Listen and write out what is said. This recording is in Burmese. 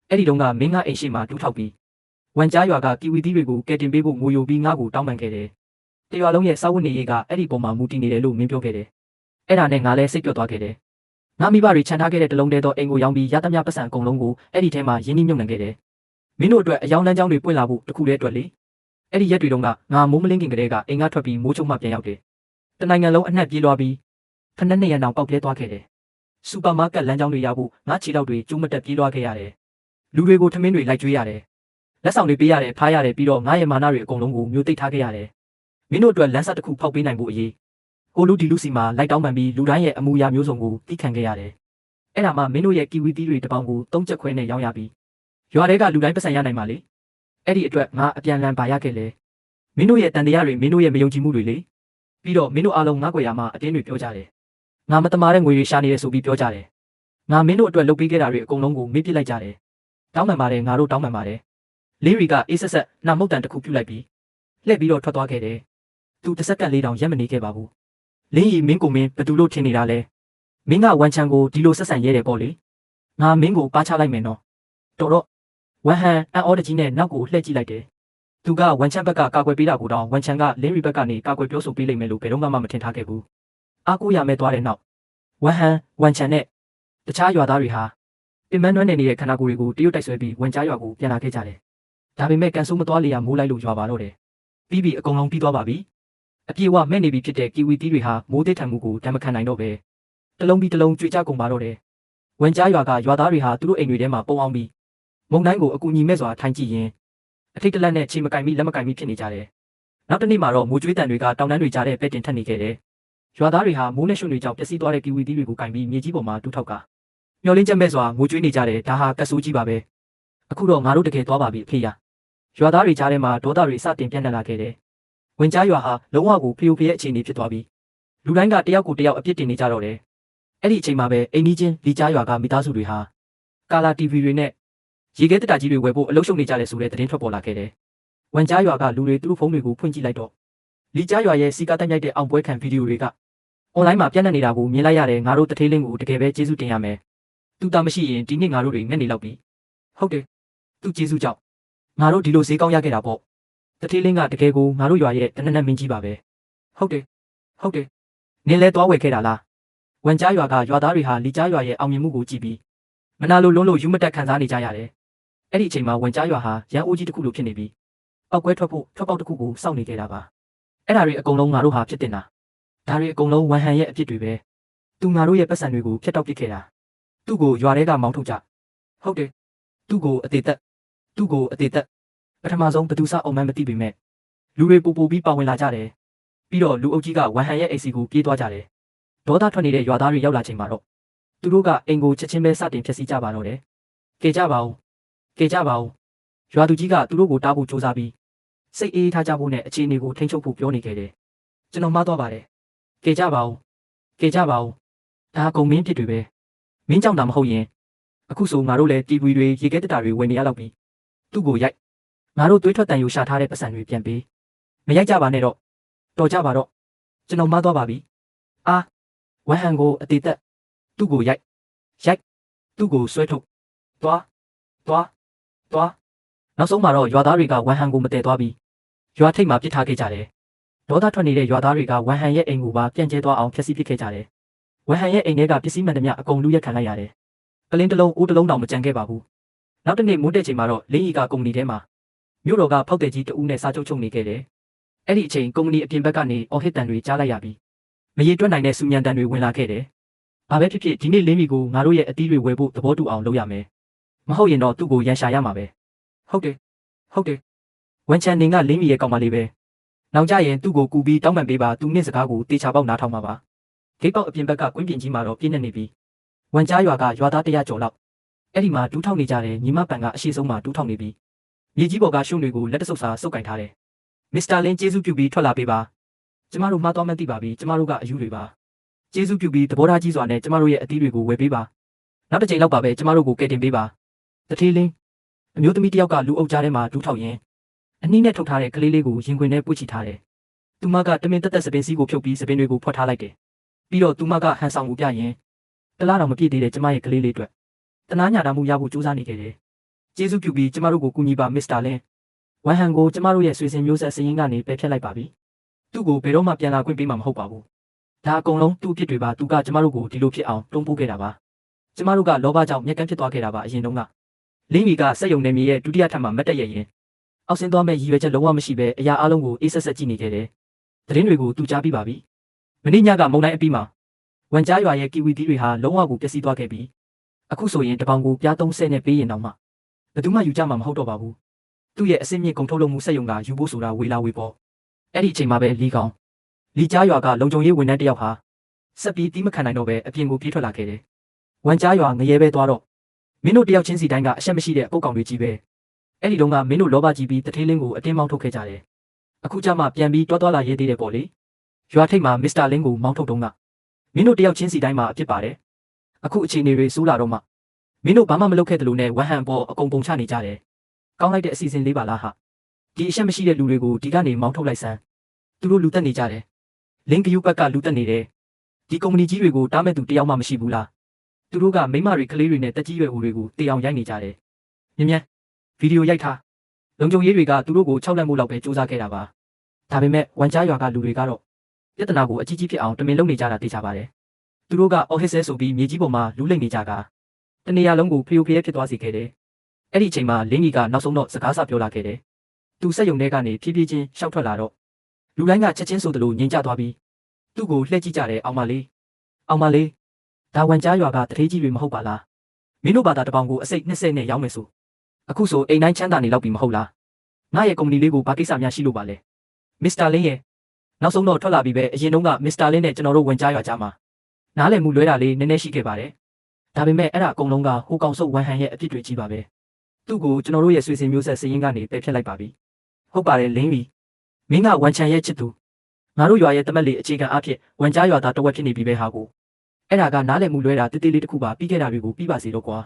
အဲ့ဒီတုန်းကမင်းငါအိမ်ရှိမှတူးထောက်ပြီးဝန်ကြားရွာကကီဝီသီးတွေကိုကဲတင်ပေးဖို့ငိုယိုပြီးငါ့ကိုတောင်းပန်ခဲ့တယ်တရွာလုံးရဲ့စာဝတ်နေရေးကအဲ့ဒီပုံမှာမူတည်နေတယ်လို့မင်းပြောခဲ့တယ်အဲ့ဒါနဲ့ငါလည်းစိတ်ပျော့သွားခဲ့တယ်ငါမိဘတွေခြံထားခဲ့တဲ့တလုံးတဲသောအိမ်ကိုရောင်းပြီးရသမျှပတ်စံအကုန်လုံးကိုအဲ့ဒီထဲမှာရင်းနှီးမြှုပ်နှံခဲ့တယ်မင်းတို့အတွက်အယောင်လမ်းကြောင်းတွေပွင့်လာဖို့တခုတည်းအတွက်လေအဲ့ဒီရက်တွေတုန်းကငါမိုးမလင်းခင်ကလေးကအိမ်ကထွက်ပြီးမိုးချုံမှပြန်ရောက်တယ်တနိုင်ငံလုံးအနှံ့ပြေးလွှားပြီးဖက်နှစ်ရက်တောင်ပေါက်ပြဲသွားခဲ့တယ်စူပါမားကတ်လမ်းကြောင်းတွေရဖို့ငါခြေထောက်တွေကျုံးမတက်ပြေးလွှားခဲ့ရတယ်လူတွေကိုထမင်းတွေလိုက်ကျွေးရတယ်လက်ဆောင်တွေပေးရတယ်ဖားရတယ်ပြီးတော့ငါရဲ့မာနတွေအကုန်လုံးကိုမျိုးသိပ်ထားခဲ့ရတယ်မင်းတို့အတွက်လမ်းဆက်တစ်ခုဖောက်ပေးနိုင်ဖို့အရေးကိုလူဒီလူစီမှာလိုက်တောင်းပန်ပြီးလူတိုင်းရဲ့အမူအရာမျိုးစုံကိုသိခံခဲ့ရတယ်အဲ့ဒါမှမင်းတို့ရဲ့ကီဝီသီးတွေတစ်ပေါင်းကို၃ချက်ခွဲနဲ့ရောင်းရပြီးရွာတွေကလူတိုင်းပတ်စံရနိုင်ပါလေအဲ့ဒီအတွက်ငါအပြန်လန်ပါရခဲ့လေမင်းတို့ရဲ့တန်တရားတွေမင်းတို့ရဲ့မယုံကြည်မှုတွေလေပြီးတော့မင်းတို့အားလုံးငါ့ကိုရမှာအတင်းတွေပြောကြတယ်ငါမတမာတဲ့ငွေတွေရှာနေတယ်ဆိုပြီးပြောကြတယ်ငါမင်းတို့အတွက်လုပ်ပေးခဲ့တာတွေအကုန်လုံးကိုမေ့ပစ်လိုက်ကြတယ်တောင်းပန်ပါတယ်ငါတို့တောင်းပန်ပါတယ်လေးရီကအေးဆက်ဆက်နှာမုတ်တန်တစ်ခုပြုတ်လိုက်ပြီးလှည့်ပြီးတော့ထွက်သွားခဲ့တယ်သူတစ်စက္ကန့်လေးတောင်ရက်မနေခဲ့ပါဘူးလင်းရီမင်းကိုမင်းဘသူလို့ထင်နေတာလဲမင်းကဝန်ချန်ကိုဒီလိုဆက်ဆံရဲတယ်ပေါ့လေငါမင်းကိုပါချလိုက်မယ်နော်တော်တော့ဝန်ဟန်အန်အော်တကြီးနဲ့နောက်ကိုလှည့်ကြည့်လိုက်တယ်သူကဝန်ချန်ဘက်ကကာကွယ်ပေးတာကိုတော့ဝန်ချန်ကလင်းရီဘက်ကနေကာကွယ်ပြောဆိုပေးလိမ့်မယ်လို့ဘယ်တော့မှမထင်ထားခဲ့ဘူးအားကိုးရမဲသွားတဲ့နောက်ဝန်ဟန်ဝန်ချန်နဲ့တခြားရွာသားတွေဟာပင်မနှွမ်းနေတဲ့ခန္ဓာကိုယ်တွေကိုတရုတ်တိုက်ဆွဲပြီးဝန်ကြားရွာကိုပြန်လာခဲ့ကြတယ်ဒါပေမဲ့ကန်ဆိုးမသွားလေရမိုးလိုက်လို့ရွာပါတော့တယ်ပြီးပြီအကုန်လုံးပြီးသွားပါပြီအပြေဝမဲ့နေပြီဖြစ်တဲ့ကီဝီသီးတွေဟာမိုးသေးထန်မှုကိုတမ်းမခံနိုင်တော့ပဲတလုံးပြီးတလုံးကြွေကြကုန်ပါတော့တယ်ဝန်ကြားရွာကရွာသားတွေဟာသူတို့အိမ်တွေထဲမှာပုံအောင်ပြီးမုံတိုင်းကိုအကူညီမဲ့စွာထိုင်ကြည့်ရင်အထိတ်တလန့်နဲ့ခြေမကင်မိလက်မကင်မိဖြစ်နေကြတယ်နောက်တစ်နေ့မှာတော့မိုးကျွေးတန်တွေကတောင်တန်းတွေကြားတဲ့ပဲ့တင်ထက်နေခဲ့တယ်ရွာသားတွေဟာမိုးနဲ့ရွှွန်တွေကြောင့်ပျက်စီးသွားတဲ့ကီဝီသီးတွေကိုကင်ပြီးမြေကြီးပေါ်မှာတူးထောက်ကမျောလင်းချက်မဲ့စွာမိုးကျွေးနေကြတယ်ဒါဟာကတ်ဆိုးကြီးပါပဲအခုတော့ငါတို့တကယ်သွားပါပြီအဖေရရွာသားတွေကြားထဲမှာဒေါသတွေစတင်ပြန့်နှံ့လာခဲ့တယ်ဝင်ကြားရွာဟာလုံးဝကိုဖျို့ဖျက်အခြေအနေဖြစ်သွားပြီးလူတိုင်းကတယောက်ကိုတယောက်အပြစ်တင်နေကြတော့တယ်အဲ့ဒီအချိန်မှာပဲအိမ်ကြီးချင်းလီကြားရွာကမိသားစုတွေဟာကာလာ TV တွေနဲ့ရေခဲတက်တာကြီးတွေဝယ်ဖို့အလုပ်ရှုပ်နေကြတယ်ဆိုတဲ့သတင်းထွက်ပေါ်လာခဲ့တယ်ဝင်ကြားရွာကလူတွေသူတို့ဖုန်းတွေကိုဖွင့်ကြည့်လိုက်တော့လီကြားရွာရဲ့စီကာတက်ရိုက်တဲ့အောင်ပွဲခံဗီဒီယိုတွေကအွန်လိုင်းမှာပြန့်နှံ့နေတာကိုမြင်လိုက်ရတယ်ငါတို့တထေးလင်းကိုတကယ်ပဲကျေးဇူးတင်ရမယ်သူတာမရှိရင်ဒီနေ့ငါတို့တွေငက်နေလောက်ပြီဟုတ်တယ်သူကျေးဇူးကြောင့်ငါတို့ဒီလိုဈေးကောင်းရခဲ့တာပေါ့တထေးလင်းကတကယ်ကိုငါတို့ရွာရဲ့တနက်နက်မင်းကြီးပါပဲဟုတ်တယ်နင်းလဲသွားဝယ်ခဲ့တာလားဝန်ကြားရွာကရွာသားတွေဟာလီကြားရွာရဲ့အောင်မြင်မှုကိုကြည့်ပြီးမနာလိုလုံးလို့ယူမတက်ခံစားနေကြရတယ်အဲ့ဒီအချိန်မှာဝန်ကြားရွာဟာရန်အိုးကြီးတစ်ခုလိုဖြစ်နေပြီးပောက်ကွဲထွက်ဖို့ထွက်ပေါက်တစ်ခုကိုစောင့်နေခဲ့တာပါအဲ့ဒါတွေအကုန်လုံးငါတို့ဟာဖြစ်တင်တာဒါတွေအကုန်လုံးဝန်ဟန်ရဲ့အဖြစ်တွေပဲသူငါတို့ရဲ့ပတ်စံတွေကိုဖျက်တောက်ပစ်ခဲ့တာသူ့ကိုရွာထဲကမောင်းထုတ်ကြဟုတ်တယ်သူ့ကိုအသေးသက်ပထမဆုံးဘသူစအောင်မှန်းမသိပေမဲ့လူတွေပူပြီးပါဝင်လာကြတယ်ပြီးတော့လူအုပ်ကြီးကဝန်ဟန်ရဲ့အိမ်စီကိုပြေးသွားကြတယ်ဒေါသထွက်နေတဲ့ရွာသားတွေရောက်လာချိန်မှာတော့သူတို့ကအိမ်ကိုချက်ချင်းပဲစတင်ဖျက်ဆီးကြပါတော့တယ်ကဲကြပါဦးရွာသူကြီးကသူတို့ကိုတားဖို့ကြိုးစားပြီးစိတ်အေးထားကြဖို့နဲ့အခြေအနေကိုထိန်းချုပ်ဖို့ပြောနေခဲ့တယ်ကျွန်တော်မှားသွားပါတယ်ကဲကြပါဦးဒါကုံမင်းဖြစ်တွေပဲမင်းကြောင့်တာမဟုတ်ရင်အခုဆိုငါတို့လည်း TV တွေရေခဲတက်တာတွေဝယ်နေရတော့ပြီသူ့ကိုရိုက်ငါတို့သွေးထွက်တန်ယူရှာထားတဲ့ပတ်စံတွေပြန်ပေးမရိုက်ကြပါနဲ့တော့တော်ကြပါတော့ကျွန်တော်မှားသွားပါပြီအာဝန်ဟန်ကိုအသေးသက်သူ့ကိုရိုက်သူ့ကိုဆွဲထုတ်သွားနောက်ဆုံးမှာတော့ရွာသားတွေကဝန်ဟန်ကိုမတည်သွားပြီးရွာထိပ်မှာပစ်ထားခဲ့ကြတယ်ဒေါသထွက်နေတဲ့ရွာသားတွေကဝန်ဟန်ရဲ့အိမ်ကိုပါပြန့်ကျဲသွားအောင်ဖျက်ဆီးပစ်ခဲ့ကြတယ်ဝန်ဟန်ရဲ့အိမ်ထဲကပစ္စည်းမှန်သမျှအကုန်လူရက်ခံလိုက်ရတယ်ကလင်းတစ်လုံးအိုးတစ်လုံးတောင်မကြံခဲ့ပါဘူးနောက်တစ်နေ့မိုးတဲ့ချိန်မှာတော့လင်းရီကကုမ္ပဏီထဲမှာမြို့တော်ကဖောက်တဲ့ကြီးတဦးနဲ့စာချုပ်ချုပ်နေခဲ့တယ်အဲ့ဒီအချိန်ကုမ္ပဏီအပြင်ဘက်ကနေအော်ဟစ်တန်တွေကြားလိုက်ရပြီးမရေတွက်နိုင်တဲ့စူညံတန်တွေဝင်လာခဲ့တယ်ဘာပဲဖြစ်ဖြစ်ဒီနေ့လင်းရီကိုငါတို့ရဲ့အသီးတွေဝယ်ဖို့သဘောတူအောင်လုပ်ရမယ်မဟုတ်ရင်တော့သူ့ကိုရန်ရှာရမှာပဲဟုတ်တယ်ဝန်ချန်နေကလင်းရီရဲ့ကောင်မလေးပဲနောက်ကြရင်သူ့ကိုကူပြီးတောင်းပန်ပေးပါသူနဲ့စကားကိုတေချာပေါက်နားထောင်ပါပါဂိတ်ပေါက်အပြင်ဘက်ကကွင်းပြင်ကြီးမှာတော့ပြင်းနေပြီးဝန်ကြားရွာကရွာသား100ကျော်လောက်အဲ့ဒီမှာတူးထောက်နေကြတယ်ညီမပန်ကအရှိဆုံးမှာတူးထောက်နေပြီးမြေကြီးပေါ်ကရှုံတွေကိုလက်တဆုပ်စာစုပ်ကင်ထားတယ်မစ္စတာလင်းကျေးဇူးပြုပြီးထွက်လာပေးပါကျမတို့မှားသွားမှသိပါပြီကျမတို့ကအယူတွေပါကျေးဇူးပြုပြီးသဘောထားကြီးစွာနဲ့ကျမတို့ရဲ့အသီးတွေကိုဝယ်ပေးပါနောက်တစ်ချိန်လောက်ပါပဲကျမတို့ကိုကယ်တင်ပေးပါတထေးလင်းအမျိုးသမီးတယောက်ကလူအုပ်ကြားထဲမှာတူးထောက်ရင်အနည်းနဲ့ထုတ်ထားတဲ့ကလေးလေးကိုရင်ခွင်ထဲပွေ့ချထားတယ်သူမကတမင်တက်စပင်စီးကိုဖြုတ်ပြီးစပင်တွေကိုဖွက်ထားလိုက်တယ်ပြီးတော့သူမကဟန်ဆောင်ကိုပြရင်တလားတော်မပြည့်သေးတဲ့ကျမရဲ့ကလေးလေးအတွက်တနာညာတာမှုရဖို့ကြိုးစားနေခဲ့တယ် ကျေးဇူးပြုပြီးကျမတို့ကိုကူညီပါမစ္စတာလင်းဝမ်ဟန်ကိုကျမတို့ရဲ့ဆွေစဉ်မျိုးဆက်စရင်ကနေပယ်ဖျက်လိုက်ပါပြီသူ့ကိုဘယ်တော့မှပြန်လာခွင့်ပေးမှာမဟုတ်ပါဘူးဒါအကုန်လုံးသူ့အဖြစ်တွေပါသူကကျမတို့ကိုဒီလိုဖြစ်အောင်တွန်းပို့ခဲ့တာပါကျမတို့ကလောဘကြောင့်မျက်ကန်းဖြစ်သွားခဲ့တာပါအရင်တုန်းကလင်းမီကစက်ယုံနေမြေရဲ့ဒုတိယထပ်မှာမတ်တက်ရရင်အောက်ဆင်းသွားမဲ့ရည်ရွယ်ချက်လုံးဝမရှိပဲအရာအလုံးကိုအေးဆက်ဆက်ကြည့်နေခဲ့တယ်သတင်းတွေကိုသူကြားပြီးပါပြီမနေ့ညကမုံတိုင်းအပြီးမှာဝန်ကြားရွာရဲ့ကီဝီသီးတွေဟာလုံးဝကိုပျက်စီးသွားခဲ့ပြီအခုဆိုရင်တပေါင်ကိုပြား30နဲ့ပေးရင်တော့မှဘယ်သူမှယူကြမှာမဟုတ်တော့ပါဘူးသူ့ရဲ့အစင်းမြင့်ကုန်ထုတ်လုပ်မှုစက်ယုံကယူဖို့ဆိုတာဝေလာဝေပေါ်အဲ့ဒီအချိန်မှာပဲလီကောင်လီကြားရွာကလုံခြုံရေးဝန်ထမ်းတယောက်ဟာဆက်ပြီးတီးမခံနိုင်တော့ပဲအပြင်ကိုပြေးထွက်လာခဲ့တယ်ဝန်ကြားရွာငရဲပဲသွားတော့မင်းတို့တယောက်ချင်းစီတိုင်းကအရှက်မရှိတဲ့အပုတ်ကောင်တွေကြီးပဲအဲ့ဒီတုန်းကမင်းတို့လောဘကြီးပြီးတထေးလင်းကိုအတင်းမောင်းထုတ်ခဲ့ကြတယ်အခုကျမှပြန်ပြီးတွားလာရဲသေးတယ်ပေါ့လေရွာထိပ်မှာမစ္စတာလင်းကိုမောင်းထုတ်တုန်းကမင်းတို့တယောက်ချင်းစီတိုင်းမှာအဖြစ်ပါတယ်အခုအခြေအနေတွေဆိုးလာတော့မှမင်းတို့ဘာမှမလုပ်ခဲ့သလိုနဲ့ဝမ်ဟန်ပေါ်အကုန်ပုံချနေကြတယ်ကောင်းလိုက်တဲ့အစီအစဉ်လေးပါလားဟာဒီအရှက်မရှိတဲ့လူတွေကိုဒီကနေမောင်းထုတ်လိုက်စမ်းသူတို့လူတက်နေကြတယ်လင်းကယူဘက်ကလူတက်နေတယ်ဒီကုမ္ပဏီကြီးတွေကိုတားမဲ့သူတယောက်မှမရှိဘူးလားသူတို့ကမိမတွေကလေးတွေနဲ့တက်ကြီးရွယ်ဦးတွေကိုတေအောင်ရိုက်နေကြတယ်မြင်မြန်ဗီဒီယိုရိုက်ထားလုံခြုံရေးတွေကသူတို့ကို6လက်မှုလောက်ပဲစူးစမ်းခဲ့တာပါဒါပေမဲ့ဝန်ကြားရွာကလူတွေကတော့ပြဿနာကိုအကြီးကြီးဖြစ်အောင်တမင်လုပ်နေကြတာသိချပါတယ်သူတို့ကအော်ဟစ်ဆဲဆိုပြီးမြေကြီးပေါ်မှာလူလိမ့်နေကြတာတနေရာလုံးကိုဖျို့ဖျဲဖြစ်သွားစေခဲ့တယ်အဲ့ဒီအချိန်မှာလင်းကြီးကနောက်ဆုံးတော့စကားစပြောလာခဲ့တယ်သူစက်ယုံထဲကနေဖြည်းဖြည်းချင်းရှောက်ထွက်လာတော့လူတိုင်းကချက်ချင်းဆိုသလိုငြိမ်ကျသွားပြီးသူ့ကိုလှည့်ကြည့်ကြတယ်အောင်မလေးဒါဝန်ကြားရွာကတထေးကြီးတွေမဟုတ်ပါလားမင်းတို့ဘာသာတပေါင်ကိုအစိတ်20နဲ့ရောင်းမယ်ဆိုအခုဆိုအိမ်တိုင်းချမ်းသာနေလောက်ပြီမဟုတ်လားငါရဲ့ကုမ္ပဏီလေးကိုဘာကိစ္စများရှိလို့ပါလဲမစ္စတာလင်းရဲ့နောက်ဆုံးတော့ထွက်လာပြီပဲအရင်တုန်းကမစ္စတာလင်းနဲ့ကျွန်တော်တို့ဝန်ကြားရွာကြားမှာနားလည်မှုလွဲတာလေးနည်းနည်းရှိခဲ့ပါတယ်ဒါပေမဲ့အဲ့ဒါအကုန်လုံးကဟိုကောင်ဆုပ်ဝန်ဟန်ရဲ့အဖြစ်တွေကြီးပါပဲသူ့ကိုကျွန်တော်တို့ရဲ့ဆွေစဉ်မျိုးဆက်စရင်ကနေပယ်ဖျက်လိုက်ပါပြီဟုတ်ပါတယ်လင်းပြီမင်းကဝန်ချန်ရဲ့ချစ်သူငါတို့ရွာရဲ့တမက်လေးအခြေခံအဖြစ်ဝန်ကြားရွာသားတဝက်ဖြစ်နေပြီပဲဟာကိုအဲ့ဒါကနားလည်မှုလွဲတာတိတိလေးတစ်ခုပါပြီးခဲ့တာတွေကိုပြီးပါစေတော့ကွာ